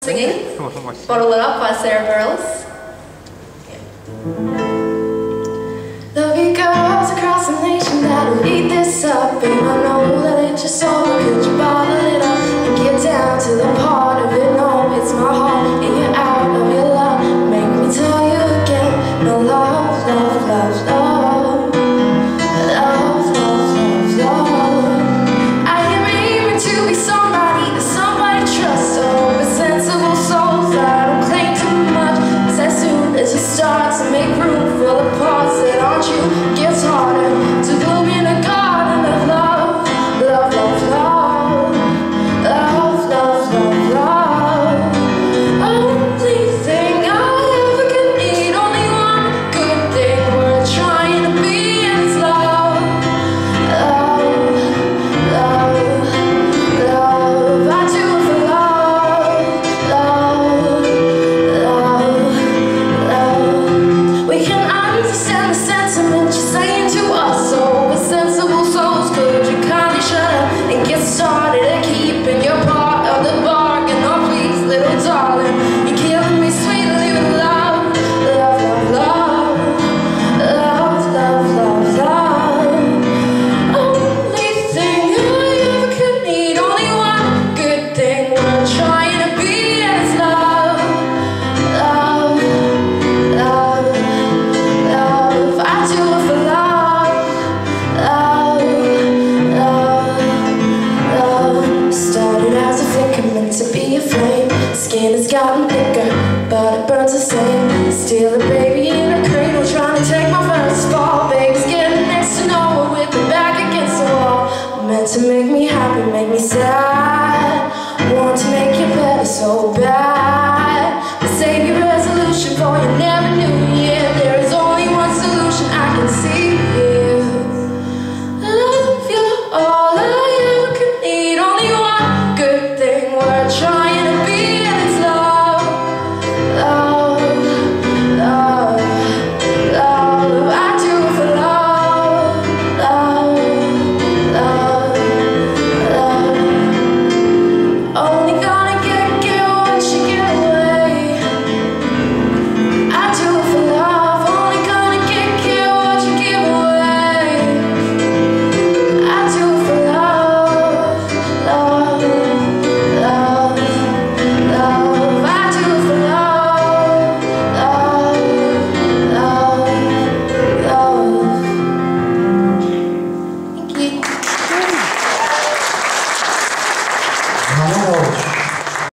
Singing Bottle It Up by Sarah Bareilles. There'll be girls across the nation that'll eat this up, and I know that it's your soul. Could you bottle it up and get down to the part of it? No, it's my heart and you're out of your love. Make me tell you again, no love, love, love, love. Start to make room for the parts that aren't you. Gets harder to bloom in a garden of love, love, love, love, love, love, love, love. Only thing I ever could need, only one good thing worth trying to be, and it's love, love, love, love. I do it for love, love, love. We can understand the sentiment you're saying to us, so we're sensible souls. Could you kindly shut up and get started at keeping your part of the bargain? Oh please, little darling, you're killing me sweetly with love, love, love, love, love, love, love, love. Only thing I ever could need, only one good thing worth trying to be, and it's love, love, love. I do it for love, love, love, love. Started as a flicker, meant to be a flame. Skin has gotten thicker, but it burns the same. Still a baby in a cradle, trying to take my first fall. Baby's getting next to nowhere with her back against the wall. Meant to make me happy, make me sad. Want to make you better so bad.